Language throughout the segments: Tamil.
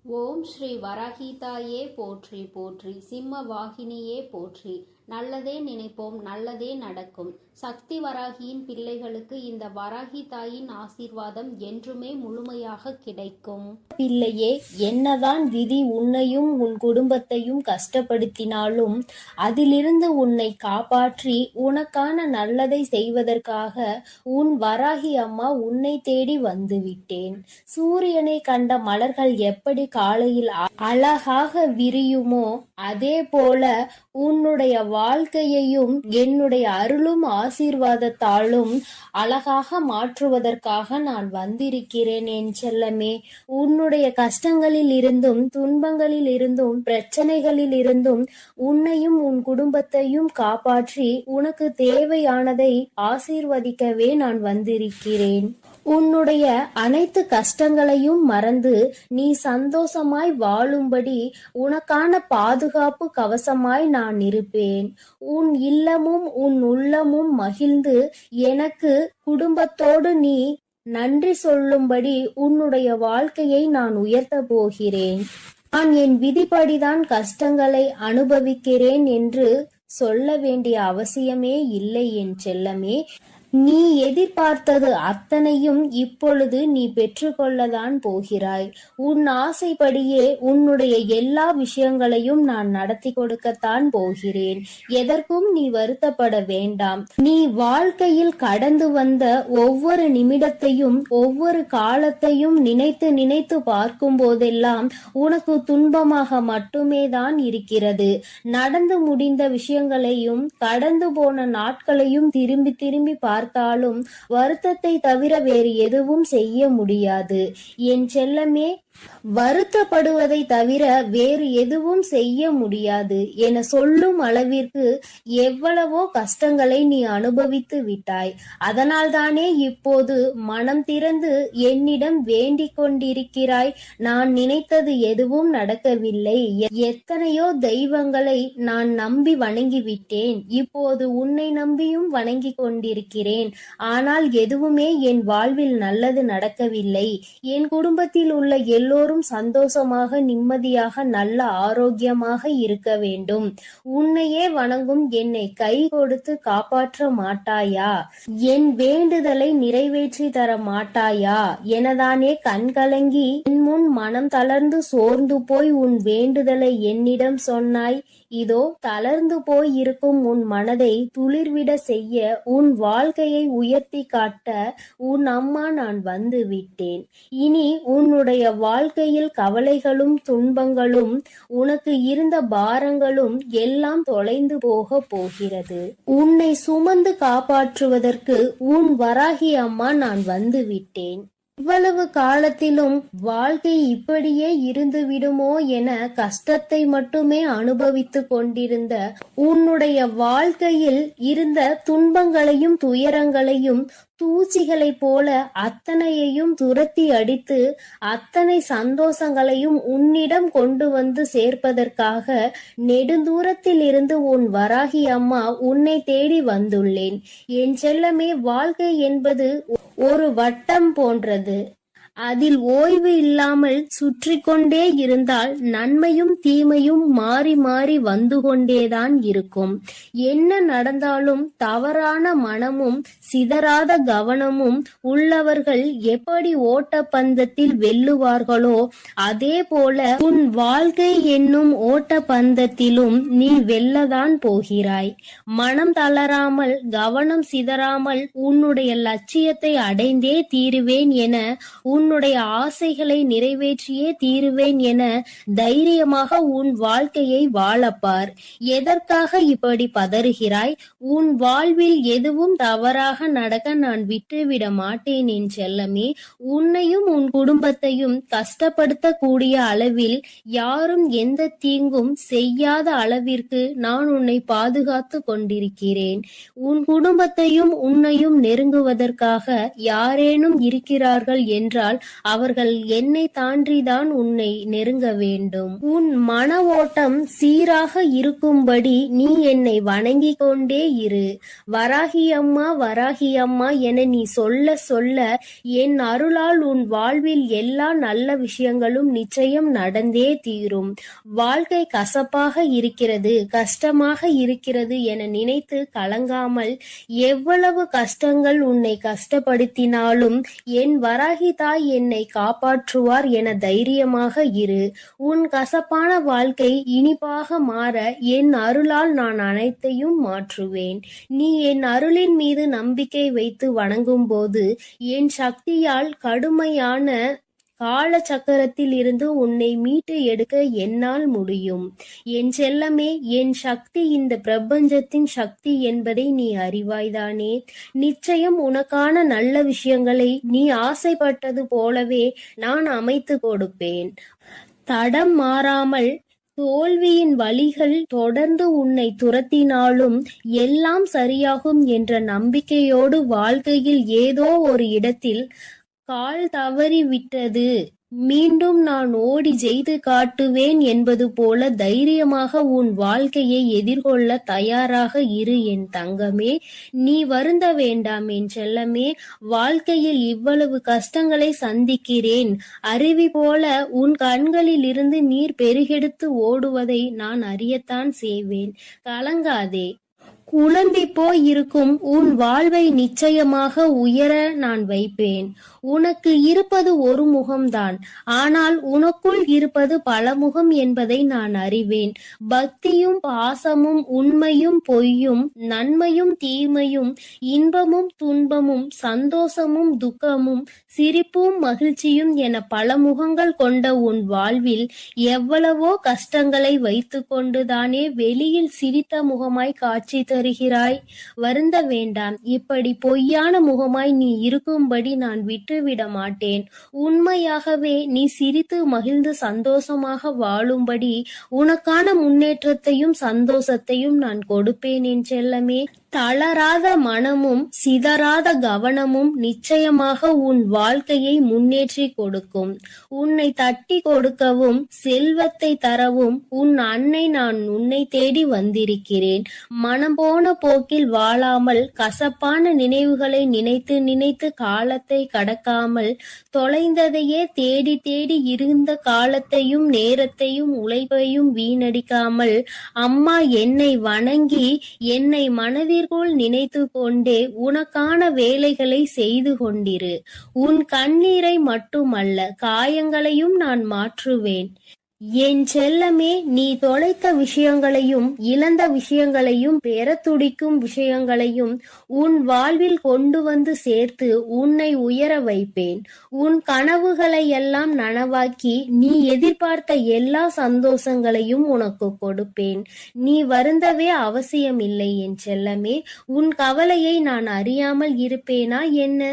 ஓம் ஸ்ரீ வராகிதாயே போற்றி போற்றி, சிம்ம வாகினியே போற்றி. நல்லதே நினைப்போம், நல்லதே நடக்கும். சக்தி வராகியின் பிள்ளைகளுக்கு இந்த வராகி தாயின் ஆசீர்வாதம் என்றுமே முழுமையாக கிடைக்கும். பிள்ளையே, என்னதான் விதி உன்னையும் உன் குடும்பத்தையும் கஷ்டப்படுத்தினாலும் அதிலிருந்து உன்னை காப்பாற்றி உனக்கான நல்லதை செய்வதற்காக உன் வராகி அம்மா உன்னை தேடி வந்துவிட்டேன். சூரியனை கண்ட மலர்கள் எப்படி காலையில் அழகாக விரியுமோ அதே போல உன்னுடைய வாழ்க்கையையும் என்னுடைய அருளும் ஆசீர்வாதத்தாலும் அழகாக மாற்றுவதற்காக நான் வந்திருக்கிறேன் என் செல்லமே. உன்னுடைய கஷ்டங்களில் இருந்தும் துன்பங்களில் இருந்தும் பிரச்சனைகளில் இருந்தும் உன்னையும் உன் குடும்பத்தையும் காப்பாற்றி உனக்கு தேவையானதை ஆசீர்வதிக்கவே நான் வந்திருக்கிறேன். உன்னுடைய அனைத்து கஷ்டங்களையும் மறந்து நீ சந்தோஷமாய் வாழும்படி உனக்கான பாதுகாப்பு கவசமாய் நான் இருப்பேன். உன் இல்லமும் உன் உள்ளமும் மகிழ்ந்து எனக்கு குடும்பத்தோடு நீ நன்றி சொல்லும்படி உன்னுடைய வாழ்க்கையை நான் உயர்த்த போகிறேன். நான் என் விதிப்படிதான் கஷ்டங்களை அனுபவிக்கிறேன் என்று சொல்ல வேண்டிய அவசியமே இல்லை என் செல்லமே. நீ எதிர்பார்த்தது அத்தனையும் இப்பொழுது நீ பெற்றுக்கொள்ளதான் போகிறாய். உன் ஆசைப்படியே உன்னுடைய எல்லா விஷயங்களையும் நான் நடத்தி கொடுக்கத்தான் போகிறேன். எதற்கும் நீ வருத்தப்பட வேண்டாம். நீ வாழ்க்கையில் கடந்து வந்த ஒவ்வொரு நிமிடத்தையும் ஒவ்வொரு காலத்தையும் நினைத்து நினைத்து பார்க்கும் போதெல்லாம் உனக்கு துன்பமாக மட்டுமே தான் இருக்கிறது. நடந்து முடிந்த விஷயங்களையும் கடந்து போன நாட்களையும் திரும்பி திரும்பி பார்த்தாலும் வருத்தத்தை தவிர வேறு எதுவும் செய்ய முடியாது என் செல்லமே. வருத்தப்படுவதை தவிர வேறு எதுவும் செய்ய முடியாது என சொல்லும் அளவிற்கு எவ்வளவோ கஷ்டங்களை நீ அனுபவித்து விட்டாய். அதனால்தானே இப்போது மனம் திறந்து என்னிடம் வேண்டிக் கொண்டிருக்கிறாய். நான் நினைத்தது எதுவும் நடக்கவில்லை. எத்தனையோ தெய்வங்களை நான் நம்பி வணங்கிவிட்டேன். இப்போது உன்னை நம்பியும் வணங்கி கொண்டிருக்கிறேன். ஆனால் எதுவுமே என் வாழ்வில் நல்லது நடக்கவில்லை. என் குடும்பத்தில் உள்ள எல்லோரும் சந்தோஷமாக நிம்மதியாக நல்ல ஆரோக்கியமாக இருக்க வேண்டும். உன்னையே வணங்கும் என்னை கை கொடுத்து காப்பாற்ற மாட்டாயா? என் வேண்டுதலை நிறைவேற்றி தர மாட்டாயா எனதானே கண்கலங்கி என் முன் மனம் தளர்ந்து சோர்ந்து போய் உன் வேண்டுதலை என்னிடம் சொன்னாய். இதோ தளர்ந்து போய் இருக்கும் உன் மனதை துளிர்விட செய்ய உன் வாழ்க்கையை உயர்த்தி காட்ட உன் அம்மா நான் வந்து விட்டேன். இனி உன்னுடைய வாழ்க்கையில் கவலைகளும் துன்பங்களும் உனக்கு இருந்த பாரங்களும் எல்லாம் தொலைந்து போக போகிறது. உன்னை சுமந்து காப்பாற்றுவதற்கு உன் வராகி அம்மா நான் வந்து விட்டேன். இவ்வளவு காலத்திலும் வாழ்க்கை இப்படியே இருந்து விடுமோ என கஷ்டத்தை மட்டுமே அனுபவித்து கொண்டிருந்த உன்னுடைய வாழ்க்கையில் இருந்த துன்பங்களையும் துயரங்களையும் தூசிகளைப் போல அத்தனையையும் துரத்தி அடித்து அத்தனை சந்தோஷங்களையும் உன்னிடம் கொண்டு வந்து சேர்ப்பதற்காக நெடுந்தூரத்தில் இருந்து உன் வராகி அம்மா உன்னை தேடி வந்துள்ளேன். என் செல்லமே, வாழ்க்கை என்பது ஒரு வட்டம் போன்றது. அதில் ஓய்வு இல்லாமல் சுற்றி கொண்டே இருந்தால் நன்மையும் தீமையும் மாறி மாறி வந்து கொண்டேதான் இருக்கும். என்ன நடந்தாலும் தவறான மனமும் சிதறாத கவனமும் உள்ளவர்கள் எப்படி ஓட்டப்பந்தத்தில் வெல்லுவார்களோ அதே போல உன் வாழ்க்கை என்னும் ஓட்டப்பந்தத்திலும் நீ வெல்லதான் போகிறாய். மனம் தளராமல் கவனம் சிதறாமல் உன்னுடைய லட்சியத்தை அடைந்தே தீருவேன் என உன்னுடைய ஆசைகளை நிறைவேற்றியே தீருவேன் என தைரியமாக உன் வாழ்க்கையை வாழப்பார். எதற்காக இப்படி பதறுகிறாய்? உன் வாழ்வில் எதுவும் தவறாக நடக்க நான் விட்டுவிட மாட்டேன் என் செல்லமே. உன்னையும் உன் குடும்பத்தையும் கஷ்டப்படுத்தக்கூடிய அளவில் யாரும் எந்த தீங்கும் செய்யாத அளவிற்கு நான் உன்னை பாதுகாத்து கொண்டிருக்கிறேன். உன் குடும்பத்தையும் உன்னையும் நெருங்குவதற்காக யாரேனும் இருக்கிறார்கள் என்றால் என்றால் அவர்கள் என்னை தாண்டிதான் உன்னை நெருங்க வேண்டும். உன் மன ஓட்டம் சீராக இருக்கும்படி நீ என்னை வணங்கிக் கொண்டே இரு. வராகி அம்மா, வராகி அம்மா என நீ சொல்ல சொல்ல என் அருளால் உன் வாழ்வில் எல்லா நல்ல விஷயங்களும் நிச்சயம் நடந்தே தீரும். வாழ்க்கை கசப்பாக இருக்கிறது, கஷ்டமாக இருக்கிறது என நினைத்து கலங்காமல், எவ்வளவு கஷ்டங்கள் உன்னை கஷ்டப்படுத்தினாலும் என் வராகி தாய் என்னை காப்பாற்றுவார் என தைரியமாக இரு. உன் கசப்பான வாழ்க்கை இனிப்பாக மாற என் அருளால் நான் அனைத்தையும் மாற்றுவேன். நீ என் அருளின் மீது நம்பிக்கை வைத்து வணங்கும் போது என் சக்தியால் கடுமையான கால சக்கரத்தில் இருந்து உன்னை மீட்டு எடுக்க என்னால் முடியும். என் செல்லமே, என் சக்தி இந்த பிரபஞ்சத்தின் சக்தி என்பதை நீ அறிவாய்தானே? நிச்சயம் உனக்கான நல்ல விஷயங்களை நீ ஆசைப்பட்டது போலவே நான் அமைத்து கொடுப்பேன். தடம் மாறாமல் தோல்வியின் வழிகள் தொடர்ந்து உன்னை துரத்தினாலும் எல்லாம் சரியாகும் என்ற நம்பிக்கையோடு வாழ்க்கையில் ஏதோ ஒரு இடத்தில் கால் தவறி விட்டது, மீண்டும் நான் ஓடி ஜெயித்து காட்டுவேன் என்பது போல தைரியமாக உன் வாழ்க்கையை எதிர்கொள்ள தயாராக இரு என் தங்கமே. நீ வருந்த வேண்டாம் என் செல்லமே. வாழ்க்கையில் இவ்வளவு கஷ்டங்களை சந்திக்கிறேன். அருவி போல உன் கண்களில் இருந்து நீர் பெருகெடுத்து ஓடுவதை நான் அறியத்தான் செய்வேன். கலங்காதே. குழம்பி போய் இருக்கும் உன் வாழ்வை நிச்சயமாக உயர நான் வைப்பேன். உனக்கு இருப்பது ஒரு முகம்தான், ஆனால் உனக்குள் இருப்பது பல முகம் என்பதை நான் அறிவேன். பக்தியும் பாசமும் உண்மையும் பொய்யும் நன்மையும் தீமையும் இன்பமும் துன்பமும் சந்தோஷமும் துக்கமும் சிரிப்பும் மகிழ்ச்சியும் என பல முகங்கள் கொண்ட உன் வாழ்வில் எவ்வளவோ கஷ்டங்களை வைத்து கொண்டுதானே வெளியில் சிரித்த முகமாய் காட்சி தருகிறாய். வருந்த வேண்டாம். இப்படி பொய்யான முகமாய் நீ இருக்கும்படி நான் விட்டுவிட மாட்டேன். உண்மையாகவே நீ சிரித்து மகிழ்ந்து சந்தோஷமாக வாழும்படி உனக்கான முன்னேற்றத்தையும் சந்தோஷத்தையும் நான் கொடுப்பேன் என் செல்லமே. தளராத மனமும் சிதறாத கவனமும் நிச்சயமாக உன் வாழ்க்கையை முன்னேற்றி கொடுக்கும். உன்னை தட்டி கொடுக்கவும் செல்வத்தை தரவும் உன் அன்னை நான் உன்னை தேடி வந்திருக்கிறேன். மனம் போன போக்கில் வாழாமல் கசப்பான நினைவுகளை நினைத்து நினைத்து காலத்தை கடக்காமல் தொலைந்ததையே தேடி தேடி இருந்த காலத்தையும் நேரத்தையும் உழைப்பையும் வீணடிக்காமல் அம்மா என்னை வணங்கி என்னை மனதிற்குள் நினைத்து கொண்டே உனக்கான வேலைகளை செய்து கொண்டிரு. உன் கண்ணீரை மட்டுமல்ல காயங்களையும் நான் மாற்றுவேன். என் செல்லமே, நீ தொலைத்த விஷயங்களையும் இழந்த விஷயங்களையும் பெற துடிக்கும் விஷயங்களையும் உன் வாழ்வில் கொண்டு வந்து சேர்த்து உன்னை உயர வைப்பேன். உன் கனவுகளை எல்லாம் நனவாக்கி நீ எதிர்பார்த்த எல்லா சந்தோஷங்களையும் உனக்கு கொடுப்பேன். நீ வருந்தவே அவசியமில்லை என் செல்லமே. உன் கவலையை நான் அறியாமல் இருப்பேனா என்ன?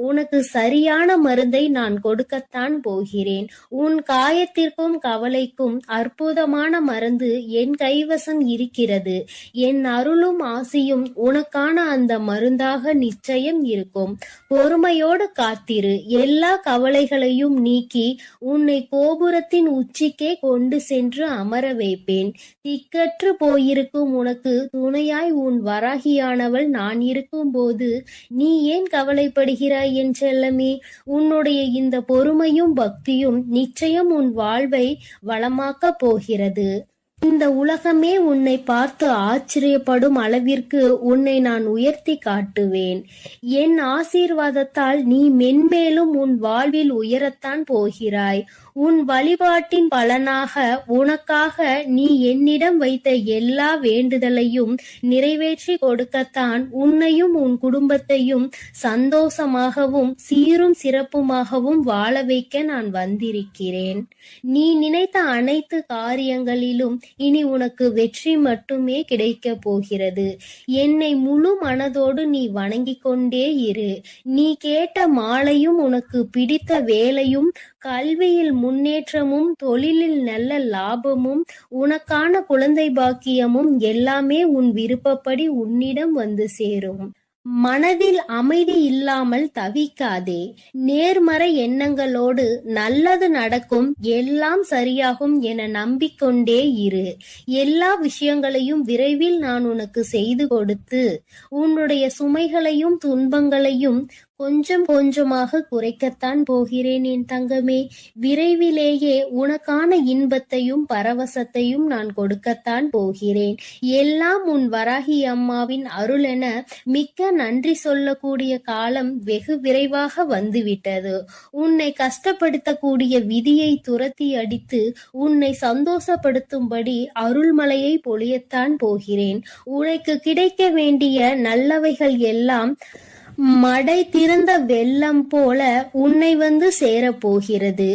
உனக்கு சரியான மருந்தை நான் கொடுக்கத்தான் போகிறேன். உன் காயத்திற்கும் கவலை அற்புதமான மருந்து என் கைவசம் இருக்கிறது. என் அருளும் ஆசியும் உனக்கான அந்த மருந்தாக நிச்சயம் இருக்கும். பொறுமையோடு காத்திரு. எல்லா கவலைகளையும் நீக்கி உன்னை கோபுரத்தின் உச்சிக்கே கொண்டு சென்று அமர வைப்பேன். திக்கற்று போயிருக்கும் உனக்கு துணையாய் உன் வராகியானவள் நான் இருக்கும் போது நீ ஏன் கவலைப்படுகிறாய் என் செல்லமே? உன்னுடைய இந்த பொறுமையும் பக்தியும் நிச்சயம் உன் வாழ்வை வளமாக்க போகிறது. இந்த உலகமே உன்னை பார்த்து ஆச்சரியப்படும் அளவிற்கு உன்னை நான் உயர்த்தி காட்டுவேன். என் ஆசீர்வாதத்தால் நீ மென்மேலும் உன் வாழ்வில் உயரத்தான் போகிறாய். உன் வழிபாட்டின் பலனாக உனக்காக நீ என்னிடம் வைத்த எல்லா வேண்டுதலையும் நிறைவேற்றி கொடுக்கத்தான் உன்னையும் உன் குடும்பத்தையும் சந்தோஷமாகவும் சீரும் சிறப்புமாகவும் வாழ வைக்க நான் வந்திருக்கிறேன். நீ நினைத்த அனைத்து காரியங்களிலும் இனி உனக்கு வெற்றி மட்டுமே கிடைக்க போகிறது. என்னை முழு மனதோடு நீ வணங்கிக் கொண்டே இரு. நீ கேட்ட மாலையும் உனக்கு பிடித்த வேலையும் கல்வியில் முன்னேற்றமும் தொழிலில் நல்ல லாபமும் உனக்கான குழந்தை பாக்கியமும் எல்லாமே உன் விருப்பப்படி உன்னிடம் வந்து சேரும். மனதில் அமைதி இல்லாமல் தவிக்காதே. நேர்மறை எண்ணங்களோடு நல்லது நடக்கும், எல்லாம் சரியாகும் என நம்பிக்கொண்டே இரு. எல்லா விஷயங்களையும் விரைவில் நான் உனக்கு செய்து கொடுத்து உன்னுடைய சுமைகளையும் துன்பங்களையும் கொஞ்சம் கொஞ்சமாக குறைக்கத்தான் போகிறேன் என் தங்கமே. விரைவிலேயே உனக்கான இன்பத்தையும் பரவசத்தையும் நான் கொடுக்கத்தான் போகிறேன். எல்லாம் உன் வராகி அம்மாவின் அருளென மிக்க நன்றி சொல்லக்கூடிய காலம் வெகு விரைவாக வந்துவிட்டது. உன்னை கஷ்டப்படுத்தக்கூடிய விதியை துரத்தி அடித்து உன்னை சந்தோஷப்படுத்தும்படி அருள்மலையை பொழியத்தான் போகிறேன். உனக்கு கிடைக்க வேண்டிய நல்லவைகள் எல்லாம் மடை திறந்த வெள்ளம் போல உன்னை வந்து சேரப்போகிறது.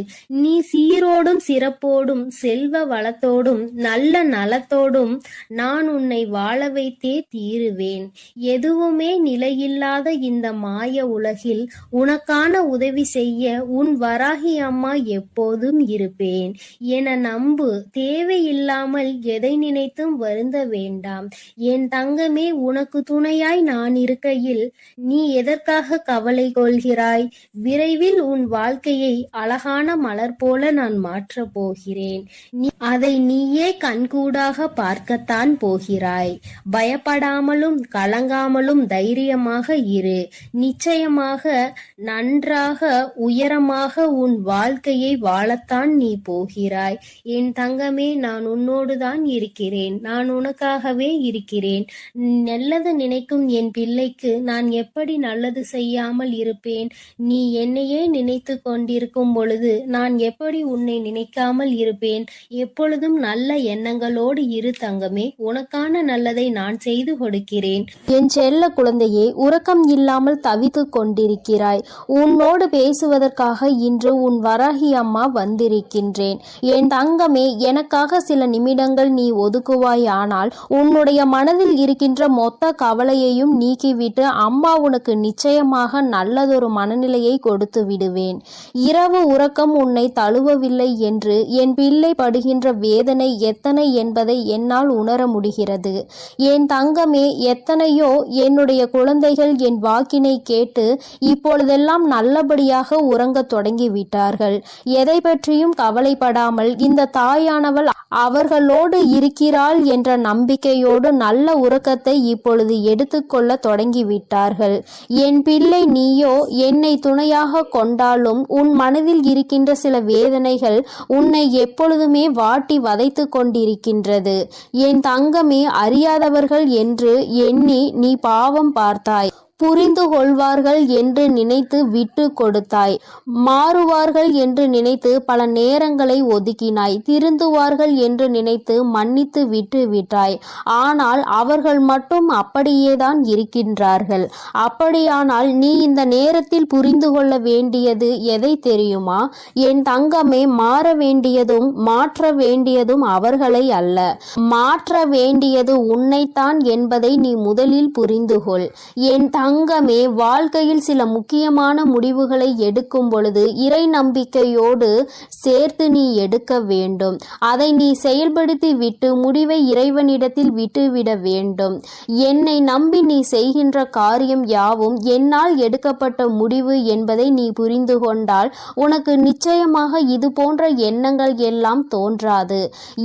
நீ சீரோடும் சிறப்போடும் செல்வ வளத்தோடும் நல்ல நலத்தோடும் நான் உன்னை வாழ வைத்தே தீருவேன். எதுவுமே நிலையில்லாத இந்த மாய உலகில் உனக்கான உதவி செய்ய உன் வராகி அம்மா எப்போதும் இருப்பேன் என நம்பு. தேவையில்லாமல் எதை நினைத்தும் வருந்த வேண்டாம் என் தங்கமே. உனக்கு துணையாய் நான் இருக்கையில் நீ எதற்காக கவலை கொள்கிறாய்? விரைவில் உன் வாழ்க்கையை அழகான மலர் போல நான் மாற்றப் போகிறேன். அதை நீயே கண்கூடாக பார்க்கத்தான் போகிறாய். பயப்படாமலும் கலங்காமலும் தைரியமாக இரு. நிச்சயமாக நன்றாக உயரமாக உன் வாழ்க்கையை வாழத்தான் நீ போகிறாய் என் தங்கமே. நான் உன்னோடுதான் இருக்கிறேன். நான் உனக்காகவே இருக்கிறேன். நல்லது நினைக்கும் என் பிள்ளைக்கு நான் எப்படி நல்லது செய்யாமல் இருப்பேன்? நீ என்னையே நினைத்து கொண்டிருக்கும் பொழுது நான் எப்படி உன்னை நினைக்காமல் இருப்பேன்? எப்பொழுதும் நல்ல எண்ணங்களோடு இரு தங்கமே. உனக்கான நல்லதை நான் செய்து கொடுக்கிறேன். என் செல்ல குழந்தையே, உறக்கம் இல்லாமல் தவித்துக் கொண்டிருக்கிறாய். உன்னோடு பேசுவதற்காக இன்று உன் வராகி அம்மா வந்திருக்கின்றேன். என் தங்கமே, எனக்காக சில நிமிடங்கள் நீ ஒதுக்குவாய். ஆனால் உன்னுடைய மனதில் இருக்கின்ற மொத்த கவலையையும் நீக்கிவிட்டு அம்மா உனக்கு நிச்சயமாக நல்லதொரு மனநிலையை கொடுத்து விடுவேன். இரவு உறக்கம் உன்னை தழுவவில்லை என்று என் பிள்ளை படுகின்ற வேதனை எத்தனை என்பதை என்னால் உணர முடிகிறது. என் தங்கமே, எத்தனையோ என்னுடைய குழந்தைகள் என் வாக்கினை கேட்டு இப்பொழுதெல்லாம் நல்லபடியாக உறங்க தொடங்கிவிட்டார்கள். எதை பற்றியும் கவலைப்படாமல் இந்த தாயானவள் அவர்களோடு இருக்கிறாள் என்ற நம்பிக்கையோடு நல்ல உறக்கத்தை இப்பொழுது எடுத்துக்கொள்ள தொடங்கிவிட்டார்கள். என் பிள்ளை, நீயோ என்னை துணையாக கொண்டாலும் உன் மனதில் இருக்கின்ற சில வேதனைகள் உன்னை எப்பொழுதுமே வாட்டி வதைத்து கொண்டிருக்கின்றது. என் தங்கமே, அறியாதவர்கள் என்று எண்ணி நீ பாவம் பார்த்தாய். புரிந்து கொள்வார்கள் என்று நினைத்து விட்டு கொடுத்தாய். மாறுவார்கள் என்று நினைத்து பல நேரங்களை ஒதுக்கினாய். திருந்துவார்கள் என்று நினைத்து மன்னித்து விட்டு விட்டாய். ஆனால் அவர்கள் மட்டும் அப்படியேதான் இருக்கின்றார்கள். அப்படியானால் நீ இந்த நேரத்தில் புரிந்து கொள்ள வேண்டியது எதை தெரியுமா? என் தங்கமே, மாற வேண்டியதும் மாற்ற வேண்டியதும் அவர்களை அல்ல, மாற்ற வேண்டியது உன்னைத்தான் என்பதை நீ முதலில் புரிந்து கொள். என் தங்கமே, வாழ்க்கையில் சில முக்கியமான முடிவுகளை எடுக்கும் பொழுது இறை நம்பிக்கையோடு சேர்த்து நீ எடுக்க வேண்டும். அதை நீ செயல்படுத்தி விட்டு முடிவை இறைவனிடத்தில் விட்டுவிட வேண்டும். என்னை நம்பி நீ செய்கின்ற காரியம் யாவும் என்னால் எடுக்கப்பட்ட முடிவு என்பதை நீ புரிந்து கொண்டால் உனக்கு நிச்சயமாக இது போன்ற எண்ணங்கள் எல்லாம் தோன்றாது.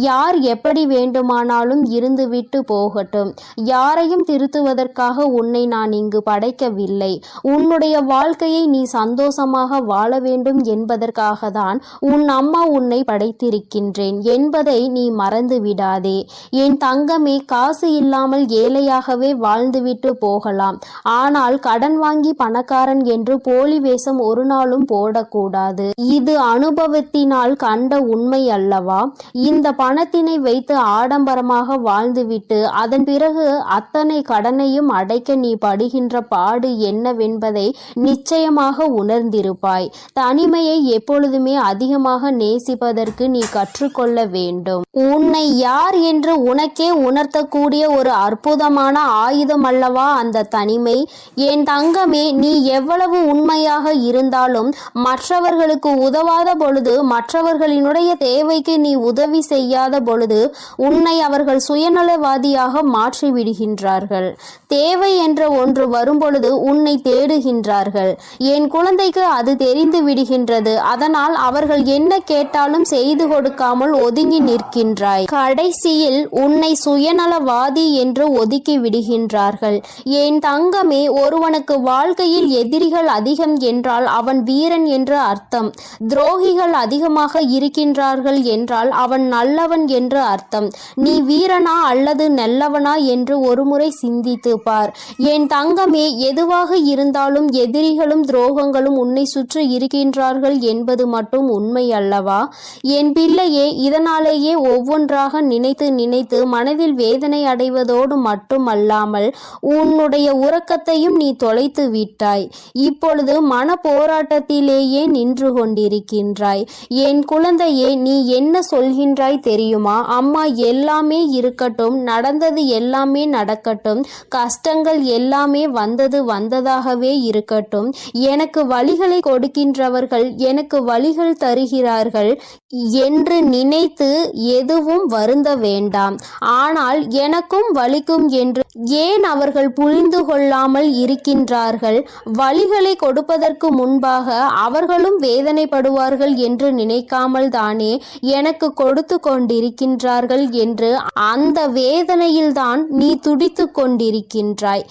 யார் எப்படி வேண்டுமானாலும் இருந்துவிட்டு போகட்டும். யாரையும் திருத்துவதற்காக உன்னை நான் இங்கு படைக்கவில்லை. உன்னுடைய வாழ்க்கையை நீ சந்தோஷமாக வாழ வேண்டும் என்பதற்காக தான் உன் அம்மா உன்னை படைத்திருக்கின்றேன் என்பதை நீ மறந்து விடாதே. என் தங்கமே, காசு இல்லாமல் ஏழையாகவே வாழ்ந்துவிட்டு போகலாம். ஆனால் கடன் வாங்கி பணக்காரன் என்று போலி வேஷம் ஒரு நாளும் போடக்கூடாது. இது அனுபவத்தினால் கண்ட உண்மை அல்லவா? இந்த பணத்தினை வைத்து ஆடம்பரமாக வாழ்ந்துவிட்டு அதன் பிறகு அத்தனை கடனையும் அடைக்க நீ படுகின்ற பாடு என்னவென்பதை நிச்சயமாக உணர்ந்திருப்பாய். தனிமையை எப்பொழுதுமே அதிகமாக நேசிப்பதற்கு நீ கற்றுக்கொள்ள வேண்டும். உன்னை யார் என்று உனக்கே உணர்த்தக்கூடிய ஒரு அற்புதமான ஆயுதம் அல்லவா அந்த தனிமை? என் தங்கமே, நீ எவ்வளவு உண்மையாக இருந்தாலும் மற்றவர்களுக்கு உதவாத பொழுது, மற்றவர்களினுடைய தேவைக்கு நீ உதவி செய்யாத பொழுது உன்னை அவர்கள் சுயநலவாதியாக மாற்றி விடுகின்றார்கள். தேவை என்ற ஒன்று வரும் வரும்பொழுது உன்னை தேடுகின்றார்கள். என் குழந்தைக்கு அது தெரிந்து விடுகின்றது. அதனால் அவர்கள் என்ன கேட்டாலும் செய்து கொடுக்காமல் ஒதுங்கி நிற்கின்றாய். கடைசியில் உன்னை சுயநலவாதி என்று ஒதுக்கி விடுகின்றார்கள். என் தங்கமே, ஒருவனுக்கு வாழ்க்கையில் எதிரிகள் அதிகம் என்றால் அவன் வீரன் என்று அர்த்தம். துரோகிகள் அதிகமாக இருக்கின்றார்கள் என்றால் அவன் நல்லவன் என்று அர்த்தம். நீ வீரனா அல்லது நல்லவனா என்று ஒருமுறை சிந்தித்து பார். என் தங்கமே, எதுவாக இருந்தாலும் எதிரிகளும் துரோகங்களும் உன்னை சுற்றி இருக்கின்றார்கள் என்பது மட்டும் உண்மை அல்லவா? என் பிள்ளையே, இதனாலேயே ஒவ்வொன்றாக நினைத்து நினைத்து மனதில் வேதனை அடைவதோடு மட்டுமல்லாமல் உன்னுடைய உறக்கத்தையும் நீ தொலைத்து விட்டாய். இப்பொழுது மன போராட்டத்திலேயே நின்று கொண்டிருக்கின்றாய். என் குழந்தையே, நீ என்ன சொல்கின்றாய் தெரியுமா? அம்மா, எல்லாமே இருக்கட்டும், நடந்தது எல்லாமே நடக்கட்டும், கஷ்டங்கள் எல்லாமே வந்தது வந்ததாகவே இருக்கட்டும், எனக்கு வழிகளை கொடுக்கின்றவர்கள் எனக்கு வழிகள் தருகிறார்கள் என்று நினைத்து எதுவும் வருந்த வேண்டாம். ஆனால் எனக்கும் வலிக்கும் என்று ஏன் அவர்கள் புரிந்து கொள்ளாமல் இருக்கின்றார்கள்? வழிகளை கொடுப்பதற்கு முன்பாக அவர்களும் வேதனைப்படுவார்கள் என்று நினைக்காமல் தானே எனக்கு கொடுத்து கொண்டிருக்கின்றார்கள் என்று அந்த வேதனையில்தான் நீ துடித்து கொண்டிருக்கின்றாய்.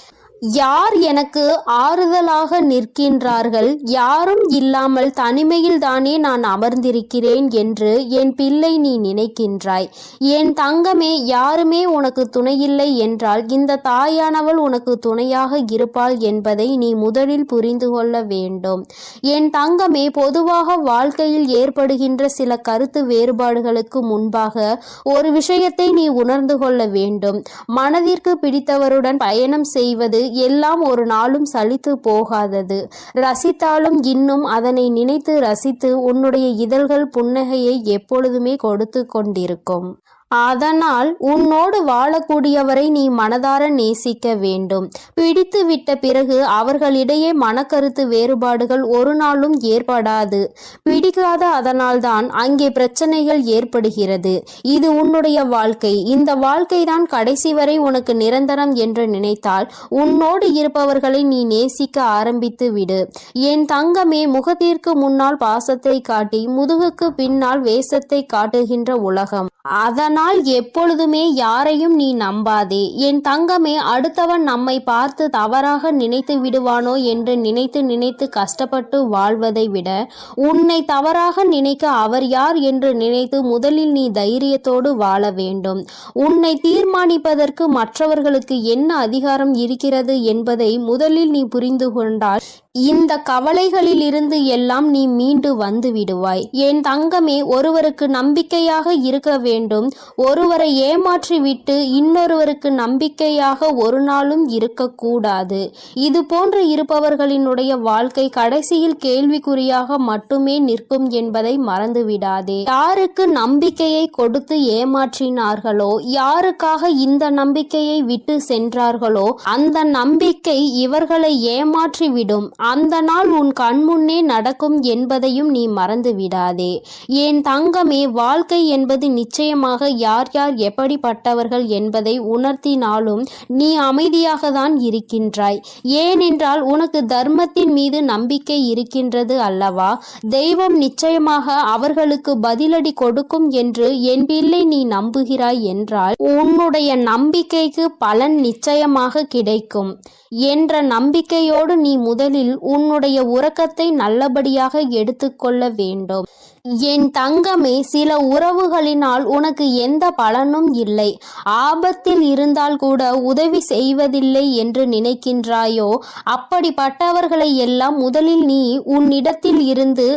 யார் எனக்கு ஆறுதலாக நிற்கின்றார்கள்? யாரும் இல்லாமல் தனிமையில் தானே நான் அமர்ந்திருக்கிறேன் என்று என் பிள்ளை நீ நினைக்கின்றாய். என் தங்கமே, யாருமே உனக்கு துணையில்லை என்றால் இந்த தாயானவள் உனக்கு துணையாக இருப்பாள் என்பதை நீ முதலில் புரிந்து கொள்ள வேண்டும். என் தங்கமே, பொதுவாக வாழ்க்கையில் ஏற்படுகின்ற சில கருத்து வேறுபாடுகளுக்கு முன்பாக ஒரு விஷயத்தை நீ உணர்ந்து கொள்ள வேண்டும். மனதிற்கு பிடித்தவருடன் பயணம் செய்வது எல்லாம் ஒரு நாளும் சலித்து போகாதது. ரசித்தாலும் இன்னும் அதனை நினைத்து ரசித்து உன்னுடைய இதழ்கள் புன்னகையை எப்பொழுதுமே கொடுத்து கொண்டிருக்கும். அதனால் உன்னோடு வாழக்கூடியவரை நீ மனதார நேசிக்க வேண்டும். பிடித்து விட்ட பிறகு அவர்களிடையே மனக்கருத்து வேறுபாடுகள் ஒரு நாளும் ஏற்படாது. பிடிக்காத அதனால்தான் அங்கே பிரச்சனைகள் ஏற்படுகிறது. இது உன்னுடைய வாழ்க்கை. இந்த வாழ்க்கைதான் கடைசி வரை உனக்கு நிரந்தரம் என்று நினைத்தால் உன்னோடு இருப்பவர்களை நீ நேசிக்க ஆரம்பித்து விடு. என் தங்கமே, முகத்திற்கு முன்னால் பாசத்தை காட்டி முதுகுக்கு பின்னால் வேஷத்தை காட்டுகின்ற உலகம். அதனால் எப்பொழுதுமே யாரையும் நீ நம்பாதே. என் தங்கமே, அடுத்தவன் நம்மை பார்த்து தவறாக நினைத்து விடுவானோ என்று நினைத்து நினைத்து கஷ்டப்பட்டு வாழ்வதை விட உன்னை தவறாக நினைக்க அவர் யார் என்று நினைத்து முதலில் நீ தைரியத்தோடு வாழ வேண்டும். உன்னை தீர்மானிப்பதற்கு மற்றவர்களுக்கு என்ன அதிகாரம் இருக்கிறது என்பதை முதலில் நீ புரிந்து கொண்டால் இந்த கவலைகளில் இருந்து எல்லாம் நீ மீண்டு வந்து விடுவாய். என் தங்கமே, ஒருவருக்கு நம்பிக்கையாக இருக்க வேண்டும். ஒருவரை ஏமாற்றி விட்டு இன்னொருவருக்கு நம்பிக்கையாக ஒரு நாளும் இருக்கக்கூடாது. இது போன்று இருப்பவர்களினுடைய வாழ்க்கை கடைசியில் கேள்விக்குறியாக மட்டுமே நிற்கும் என்பதை மறந்துவிடாதே. யாருக்கு நம்பிக்கையை கொடுத்து ஏமாற்றினார்களோ, யாருக்காக இந்த நம்பிக்கையை விட்டு சென்றார்களோ அந்த நம்பிக்கை இவர்களை ஏமாற்றிவிடும். அந்த நாள் உன் கண்முன்னே நடக்கும் என்பதையும் நீ மறந்து விடாதே. என் தங்கமே, வாழ்க்கை என்பது நிச்சயமாக யார் யார் எப்படிப்பட்டவர்கள் என்பதை உணர்த்தினாலும் நீ அமைதியாக தான் இருக்கின்றாய். ஏனென்றால் உனக்கு தர்மத்தின் மீது நம்பிக்கை இருக்கின்றது அல்லவா? தெய்வம் நிச்சயமாக அவர்களுக்கு பதிலடி கொடுக்கும் என்று என் பிள்ளை நீ நம்புகிறாய் என்றால் உன்னுடைய நம்பிக்கைக்கு பலன் நிச்சயமாக கிடைக்கும் என்ற நம்பிக்கையோடு நீ முதலில் உன்னுடைய உறக்கத்தை நல்லபடியாக எடுத்துக்கொள்ள வேண்டும். என் தங்கமே, சில உறவுகளினால் உனக்கு எந்த பலனும் இல்லை. ஆபத்தில் இருந்தால் கூட உதவி செய்வதில்லை என்று நினைக்கின்றாயோ, அப்படிப்பட்டவர்களை எல்லாம் முதலில் நீ உன்னிடத்தில் இருந்து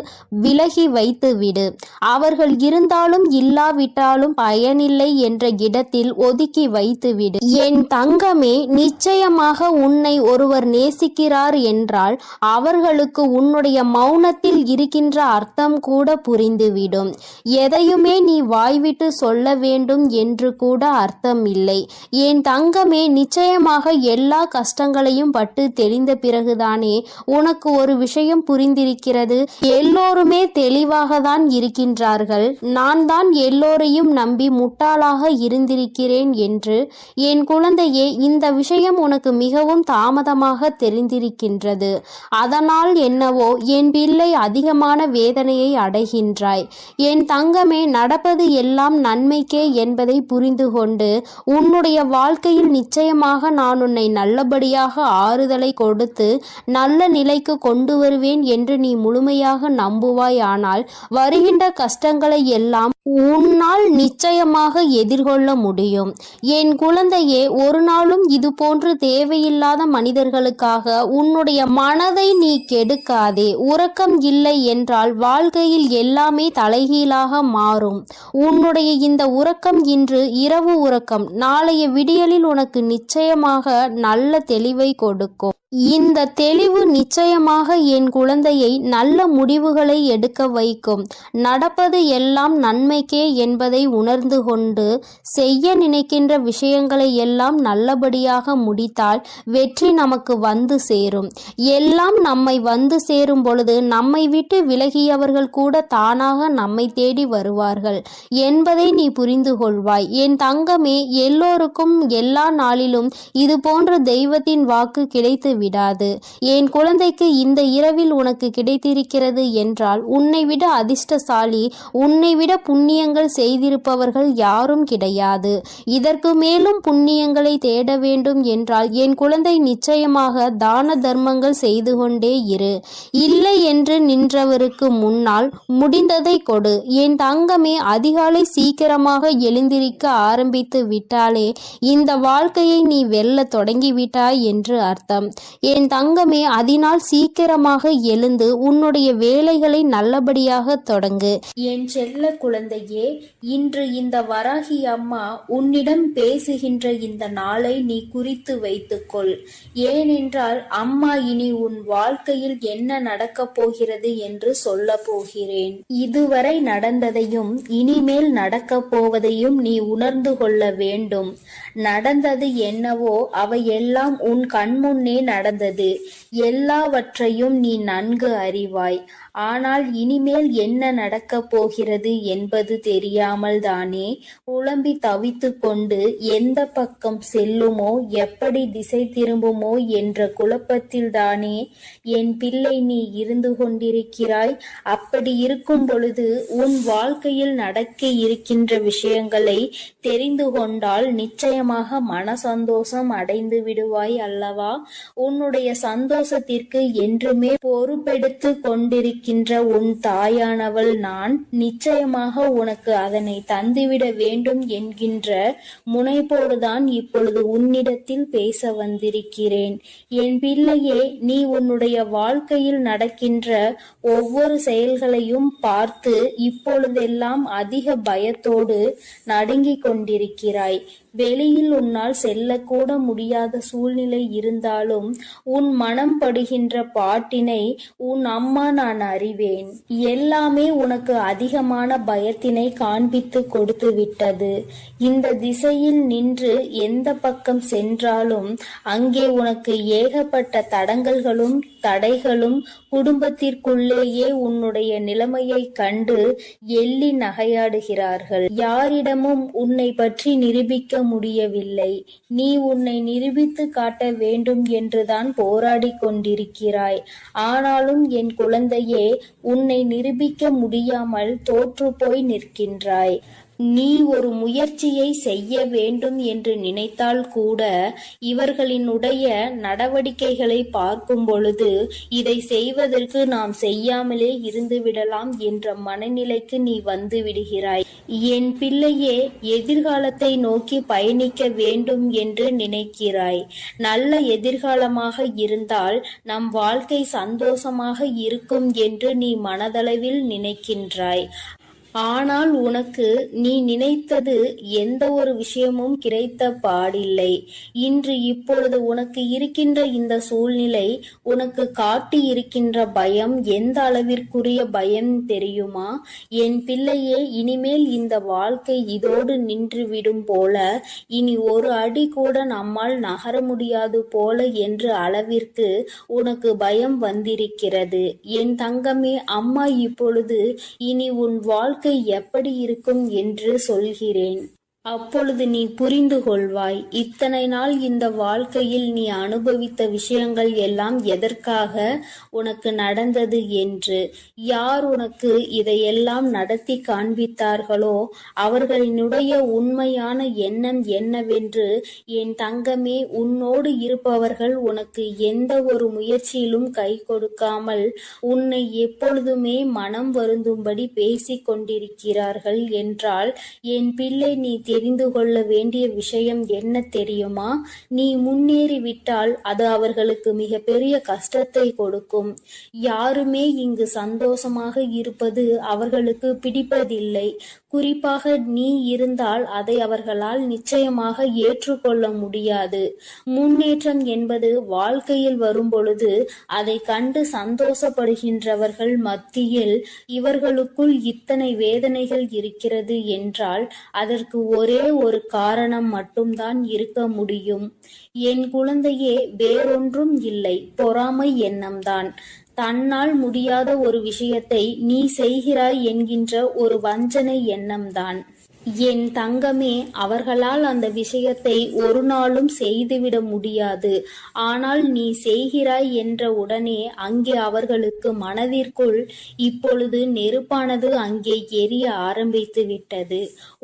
விலகி வைத்து விடு. அவர்கள் இருந்தாலும் இல்லாவிட்டாலும் பயனில்லை என்ற இடத்தில் ஒதுக்கி வைத்து விடு. என் தங்கமே, நிச்சயமாக உன்னை ஒருவர் நேசிக்கிறார் என்றால் அவர்களுக்கு உன்னுடைய மௌனத்தில் இருக்கின்ற அர்த்தம் கூட புரியும். புரிந்துவிடும். எதையுமே நீ வாய்விட்டு சொல்ல வேண்டும் என்று கூட அர்த்தம் இல்லை. என் தங்கமே, நிச்சயமாக எல்லா கஷ்டங்களையும் பட்டு தெளிந்த பிறகுதானே உனக்கு ஒரு விஷயம் புரிந்திருக்கிறது. எல்லோருமே தெளிவாக தான் இருக்கின்றார்கள். நான் தான் எல்லோரையும் நம்பி முட்டாளாக இருந்திருக்கிறேன் என்று. என் குழந்தையே, இந்த விஷயம் உனக்கு மிகவும் தாமதமாக தெரிந்திருக்கின்றது. அதனால் என்னவோ என் பிள்ளை அதிகமான வேதனையை அடைகின்றாய். என் தங்கமே, நடப்பது எல்லாம் நன்மைக்கே என்பதை புரிந்து கொண்டு உன்னுடைய வாழ்க்கையில் நிச்சயமாக நான் உன்னை நல்லபடியாக ஆறுதலை கொடுத்து நல்ல நிலைக்கு கொண்டு வருவேன் என்று நீ முழுமையாக நம்புவாய். ஆனால் வருகின்ற கஷ்டங்களை எல்லாம் உன்னால் நிச்சயமாக எதிர்கொள்ள முடியும். என் குழந்தையே, ஒரு நாளும் இது போன்று தேவையில்லாத மனிதர்களுக்காக உன்னுடைய மனதை நீ கெடுக்காதே. உறக்கம் இல்லை என்றால் வாழ்க்கையில் எல்லாமே தலைகீழாக மாறும். உன்னுடைய இந்த உறக்கம் இன்று இரவு உறக்கம் நாளைய விடியலில் உனக்கு நிச்சயமாக நல்ல தெளிவை கொடுக்கும். இந்த தெளிவு நிச்சயமாக என் குழந்தையை நல்ல முடிவுகளை எடுக்க வைக்கும். நடப்பது எல்லாம் நன்மைக்கே என்பதை உணர்ந்து கொண்டு செய்ய நினைக்கின்ற விஷயங்களை எல்லாம் நல்லபடியாக முடித்தால் வெற்றி நமக்கு வந்து சேரும். எல்லாம் நம்மை வந்து சேரும் பொழுது நம்மை விட்டு விலகியவர்கள் கூட தானாக நம்மை தேடி வருவார்கள் என்பதை நீ புரிந்து கொள்வாய். என் தங்கமே, எல்லோருக்கும் எல்லா நாளிலும் இது போன்ற தெய்வத்தின் வாக்கு கிடைத்து விடாது. என் குழந்தைக்கு இந்த இரவில் உனக்கு கிடைத்திருக்கிறது என்றால் உன்னை விட அதிர்ஷ்டசாலி, உன்னை விட புண்ணியங்கள் செய்திருப்பவர்கள் யாரும் கிடையாது. இதற்கு மேலும் புண்ணியங்களை தேட வேண்டும் என்றால் என் குழந்தை நிச்சயமாக தான தர்மங்கள் செய்து கொண்டே இரு. இல்லை என்று நின்றவருக்கு முன்னால் முடிந்ததை கொடு. என் தங்கமே, அதிகாலை சீக்கிரமாக எழுந்திருக்க ஆரம்பித்து விட்டாலே இந்த வாழ்க்கையை நீ வெல்ல தொடங்கிவிட்டாய் என்று அர்த்தம். என் தங்கமே, அதனால் சீக்கிரமாக எழுந்து உன்னுடைய வேலைகளை நல்லபடியாக தொடங்கு. என் செல்ல குழந்தையே, இன்று இந்த வராகி அம்மா உன்னிடம் பேசுகின்ற இந்த நாளை நீ குறித்து வைத்துக்கொள். ஏனென்றால் அம்மா இனி உன் வாழ்க்கையில் என்ன நடக்கப் போகிறது என்று சொல்ல போகிறேன். இதுவரை நடந்ததையும் இனிமேல் நடக்கப் போவதையும் நீ உணர்ந்து கொள்ள வேண்டும். நடந்தது என்னவோ அவையெல்லாம் உன் கண்முன்னே நடந்தது. எல்லாவற்றையும் நீ நன்கு அறிவாய். ஆனால் இனிமேல் என்ன நடக்கப் போகிறது என்பது தெரியாமல் தானே புலம்பி தவித்து கொண்டு எந்த பக்கம் செல்லுமோ, எப்படி திசை திரும்புமோ என்ற குழப்பத்தில் தானே என் பிள்ளை நீ இருந்து கொண்டிருக்கிறாய். அப்படி இருக்கும் பொழுது உன் வாழ்க்கையில் நடக்க இருக்கின்ற விஷயங்களை தெரிந்து கொண்டால் நிச்சயமாக மன சந்தோஷம் அடைந்து விடுவாய் அல்லவா? உன்னுடைய சந்தோஷத்திற்கு என்றுமே பொறுப்பெடுத்து கொண்டிருக்கின்ற உன் தாயானவள் நான். நிச்சயமாக உனக்கு அதனை தந்துவிட வேண்டும் என்கின்ற முனைப்போடுதான் இப்பொழுது உன்னிடத்தில் பேச வந்திருக்கிறேன். என் பிள்ளையே, நீ உன்னுடைய வாழ்க்கையில் நடக்கின்ற ஒவ்வொரு செயல்களையும் பார்த்து இப்பொழுதெல்லாம் அதிக பயத்தோடு நடுங்கிக் கொண்டிருக்கிறாய். வெளியில் உன்னால் செல்லக்கூட முடியாத சூழ்நிலை இருந்தாலும் உன் மனம் படுகின்ற பாட்டினை உன் அம்மா நான் அறிவேன். எல்லாமே உனக்கு அதிகமான பயத்தினை காண்பித்து கொடுத்து விட்டது. இந்த திசையில் நின்று எந்த பக்கம் சென்றாலும் அங்கே உனக்கு ஏகப்பட்ட தடங்கல்களும் தடைகளும், குடும்பத்திற்குள்ளேயே உன்னுடைய நிலைமையை கண்டு எள்ளி நகையாடுகிறார்கள். யாரிடமும் உன்னை பற்றி நிரூபிக்க முடியவில்லை. நீ உன்னை நிரூபித்து காட்ட வேண்டும் என்றுதான் போராடி கொண்டிருக்கிறாய். ஆனாலும் என் குழந்தையே, உன்னை நிரூபிக்க முடியாமல் தோற்று போய் நிற்கின்றாய். நீ ஒரு முயற்சியை செய்ய வேண்டும் என்று நினைத்தால் கூட இவர்களினுடைய நடவடிக்கைகளை பார்க்கும் பொழுது இதை செய்வதற்கு நாம் செய்யாமலே இருந்து விடலாம் என்ற மனநிலைக்கு நீ வந்து விடுகிறாய். என் பிள்ளையே, எதிர்காலத்தை நோக்கி பயணிக்க வேண்டும் என்று நினைக்கிறாய். நல்ல எதிர்காலமாக இருந்தால் நம் வாழ்க்கை சந்தோஷமாக இருக்கும் என்று நீ மனதளவில் நினைக்கின்றாய். ஆனால் உனக்கு நீ நினைத்தது எந்த ஒரு விஷயமும் கிடைத்த பாடில்லை. இன்று இப்பொழுது உனக்கு இருக்கின்ற இந்த சூழ்நிலை உனக்கு காட்டி இருக்கின்ற பயம் எந்த அளவிற்குரிய பயம் தெரியுமா? என் பிள்ளையே, இனிமேல் இந்த வாழ்க்கை இதோடு நின்றுவிடும் போல, இனி ஒரு அடி கூட நம்மால் நகர முடியாது போல என்ற அளவிற்கு உனக்கு பயம் வந்திருக்கிறது. என் தங்கமே, அம்மா இப்பொழுது இனி உன் வாழ்க்கை எப்படி இருக்கும் என்று சொல்கிறேன். அப்பொழுது நீ புரிந்து கொள்வாய். இத்தனை நாள் இந்த வாழ்க்கையில் நீ அனுபவித்த விஷயங்கள் எல்லாம் எதற்காக உனக்கு நடந்தது என்று. யார் உனக்கு இதையெல்லாம் நடத்தி காண்பித்தார்களோ அவர்களினுடைய உண்மையான எண்ணம் என்னவென்று என் தங்கமே, உன்னோடு இருப்பவர்கள் உனக்கு எந்த ஒரு முயற்சியிலும் கை கொடுக்காமல் உன்னை எப்பொழுதுமே மனம் வருந்தும்படி பேசிக் கொண்டிருக்கிறார்கள் என்றால், என் பிள்ளை, நீ தெரிந்து கொள்ள வேண்டிய விஷயம் என்ன தெரியுமா? நீ முன்னேறிவிட்டால் அது அவர்களுக்கு மிக பெரிய கஷ்டத்தை கொடுக்கும். யாருமே இங்கு சந்தோஷமாக இருப்பது அவர்களுக்கு பிடிப்பதில்லை. குறிப்பாக நீ இருந்தால் அதை அவர்களால் நிச்சயமாக ஏற்றுக்கொள்ள முடியாது. முன்னேற்றம் என்பது வாழ்க்கையில் வரும்பொழுது அதை கண்டு சந்தோஷப்படுகின்றவர்கள் மத்தியில் இவர்களுக்குள் இத்தனை வேதனைகள் இருக்கிறது என்றால் அதற்கு ஒரே ஒரு காரணம் மட்டும்தான் இருக்க முடியும். என் குழந்தையே, வேறொன்றும் இல்லை, பொறாமை எண்ணம்தான். தன்னால் முடியாத ஒரு விஷயத்தை நீ செய்கிறாய் என்கின்ற ஒரு வஞ்சனை எண்ணம்தான். என் தங்கமே, அவர்களால் அந்த விஷயத்தை ஒரு நாளும் செய்துவிட முடியாது. ஆனால் நீ செய்கிறாய் என்ற உடனே அங்கே அவர்களுக்கு மனதிற்குள் இப்பொழுது நெருப்பானது அங்கே எரிய ஆரம்பித்து விட்டது.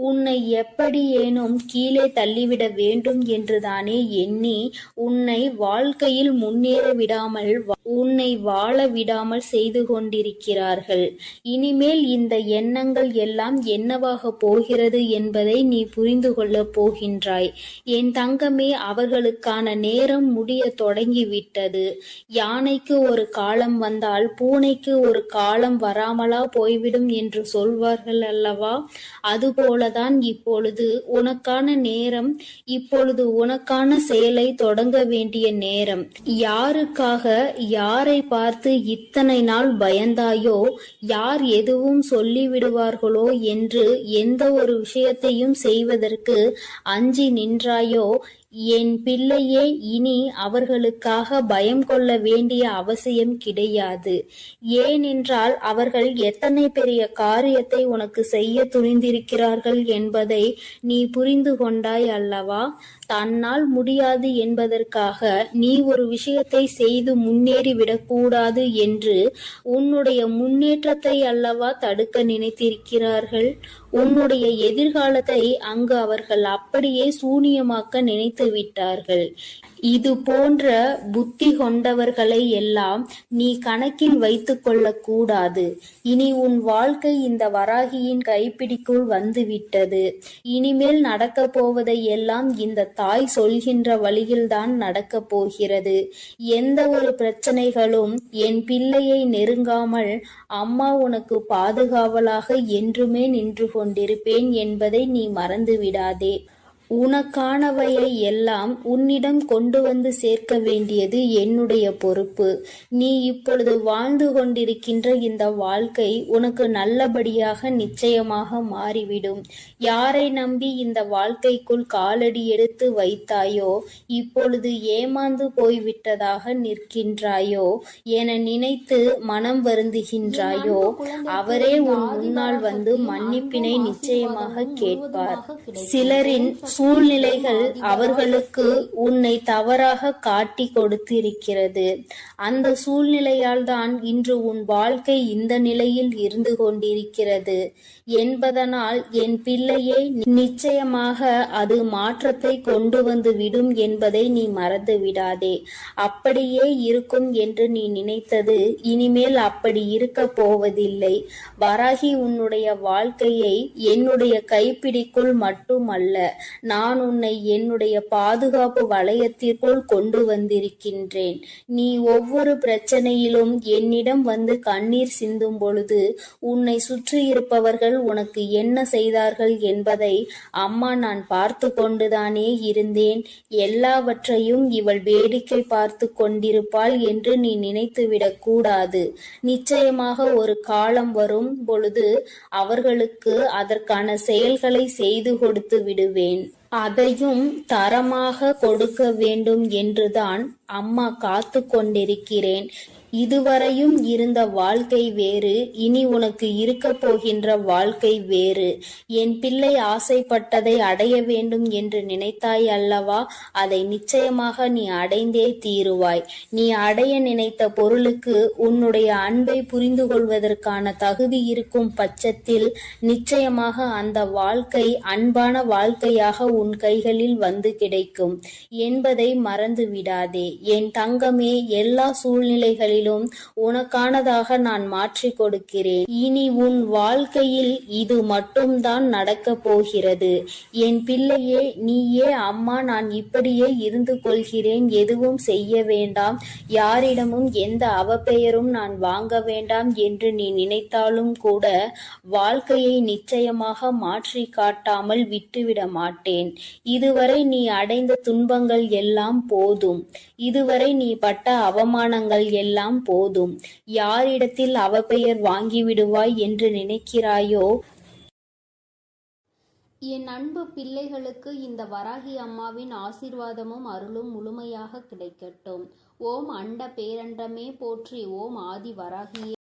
உன்னை எப்படியேனும் கீழே தள்ளிவிட வேண்டும் என்றுதானே எண்ணி உன்னை வாழ்க்கையில் முன்னேற விடாமல், உன்னை வாழ விடாமல் செய்து கொண்டிருக்கிறார்கள். இனிமேல் இந்த எண்ணங்கள் எல்லாம் என்னவாக போகிறது என்பதை நீ புரிந்து கொள்ளப் போகின்றாய். என் தங்கமே, அவர்களுக்கான நேரம் முடிய தொடங்கிவிட்டது. யானைக்கு ஒரு காலம் வந்தால் பூனைக்கு ஒரு காலம் வராமலா போய்விடும் என்று சொல்வார்கள் அல்லவா? அதுபோலதான் இப்பொழுது உனக்கான நேரம், இப்பொழுது உனக்கான செயலை தொடங்க வேண்டிய நேரம். யாருக்காக, யாரை பார்த்து இத்தனை நாள் பயந்தாயோ, யார் எதுவும் சொல்லிவிடுவார்களோ என்று எந்த ஒரு விஷயத்தையும் செய்வதற்கு அஞ்சி நின்றாயோ, என் பிள்ளையே, இனி அவர்களுக்காக பயம் கொள்ள வேண்டிய அவசியம் கிடையாது. ஏனென்றால் அவர்கள் எத்தனை பெரிய காரியத்தை உனக்கு செய்ய துணிந்திருக்கிறார்கள் என்பதை நீ புரிந்து கொண்டாய் அல்லவா? தன்னால் முடியாது என்பதற்காக நீ ஒரு விஷயத்தை செய்து முன்னேறி விடக்கூடாது என்று உன்னுடைய முன்னேற்றத்தை அல்லவா தடுக்க நினைத்திருக்கிறார்கள். உன்னுடைய எதிர்காலத்தை அங்கு அவர்கள் அப்படியே சூனியமாக்க நினைத்து விட்டார்கள். இது போன்ற புத்தி கொண்டவர்களை எல்லாம் நீ கணக்கில் வைத்துக் கொள்ள கூடாது. இனி உன் வாழ்க்கை இந்த வராகியின் கைப்பிடிக்குள் வந்துவிட்டது. இனிமேல் நடக்க போவதை எல்லாம் இந்த தாய் சொல்கின்ற வழியில்தான் நடக்க போகிறது. எந்த ஒரு பிரச்சனைகளும் என் பிள்ளையை நெருங்காமல் அம்மா உனக்கு பாதுகாவலாக என்றுமே நின்று கொண்டிருப்பேன் என்பதை நீ மறந்து விடாதே. உனக்கானவையை எல்லாம் உன்னிடம் கொண்டு வந்து சேர்க்க வேண்டியது என்னுடைய பொறுப்பு. நீ இப்பொழுது வாழ்ந்து கொண்டிருக்கின்ற இந்த வாழ்க்கை உனக்கு நல்லபடியாக நிச்சயமாக மாறிவிடும். யாரை நம்பி இந்த வாழ்க்கைக்குள் காலடி எடுத்து வைத்தாயோ, இப்பொழுது ஏமாந்து போய்விட்டதாக நிற்கின்றாயோ என நினைத்து மனம் வருந்துகின்றாயோ, அவரே உன் முன்னால் வந்து மன்னிப்பினை நிச்சயமாக கேட்பார். சிலரின் சூழ்நிலைகள் அவர்களுக்கு உன்னை தவறாக காட்டி கொடுத்திருக்கிறது. அந்த சூழ்நிலையால் தான் இன்று உன் வாழ்க்கை இந்த நிலையில் இருந்து கொண்டிருக்கிறது என்பதனால் என் பிள்ளையே, நிச்சயமாக அது மாற்றத்தை கொண்டு வந்து விடும் என்பதை நீ மறந்து விடாதே. அப்படியே இருக்கும் என்று நீ நினைத்தது இனிமேல் அப்படி இருக்க போவதில்லை. வராகி உன்னுடைய வாழ்க்கையை என்னுடைய கைப்பிடிக்குள் மட்டுமல்ல, நான் உன்னை என்னுடைய பாதுகாப்பு வளையத்திற்குள் கொண்டு வந்திருக்கின்றேன். நீ ஒவ்வொரு பிரச்சனையிலும் என்னிடம் வந்து கண்ணீர் சிந்தும் பொழுது உன்னை சுற்றி இருப்பவர்கள் உனக்கு என்ன செய்தார்கள் என்பதை அம்மா நான் பார்த்து கொண்டுதானே இருந்தேன். எல்லாவற்றையும் இவள் வேடிக்கை பார்த்து கொண்டிருப்பாள் என்று நீ நினைத்துவிடக் கூடாது. நிச்சயமாக ஒரு காலம் வரும் பொழுது அவர்களுக்கு அதற்கான செயல்களை செய்து கொடுத்து விடுவேன். அதையும் தரமாக கொடுக்க வேண்டும் என்றுதான் அம்மா காத்து கொண்டிருக்கிறேன். இதுவரையும் இருந்த வாழ்க்கை வேறு, இனி உனக்கு இருக்க போகின்ற வாழ்க்கை வேறு. என் பிள்ளை ஆசைப்பட்டதை அடைய வேண்டும் என்று நினைத்தாய் அல்லவா? அதை நிச்சயமாக நீ அடைந்தே தீருவாய். நீ அடைய நினைத்த பொருளுக்கு உன்னுடைய அன்பை புரிந்து கொள்வதற்கான தகுதி இருக்கும் பட்சத்தில் நிச்சயமாக அந்த வாழ்க்கை அன்பான வாழ்க்கையாக உன் கைகளில் வந்து கிடைக்கும் என்பதை மறந்து விடாதே. என் தங்கமே, எல்லா சூழ்நிலைகளிலும் உனக்கானதாக நான் மாற்றி கொடுக்கிறேன். இனி உன் வாழ்க்கையில் இது மட்டும்தான் நடக்கப் போகிறது. என் பிள்ளையே, நீயே அம்மா நான் இப்படியே இருந்து கொள்கிறேன், எதுவும் செய்ய வேண்டாம், யாரிடமும் எந்த அவப்பெயரும் நான் வாங்க வேண்டாம் என்று நீ நினைத்தாலும் கூட வாழ்க்கையை நிச்சயமாக மாற்றி காட்டாமல் விட்டுவிட மாட்டேன். இதுவரை நீ அடைந்த துன்பங்கள் எல்லாம் போதும். இதுவரை நீ பட்ட அவமானங்கள் எல்லாம் போதும். யாரிடத்தில் அவப்பெயர் வாங்கிவிடுவாய் என்று நினைக்கிறாயோ? என் அன்பு பிள்ளைகளுக்கு இந்த வராகி அம்மாவின் ஆசீர்வாதமும் அருளும் முழுமையாக கிடைக்கட்டும். ஓம் அண்ட பேரண்டமே போற்றி. ஓம் ஆதி வராகியே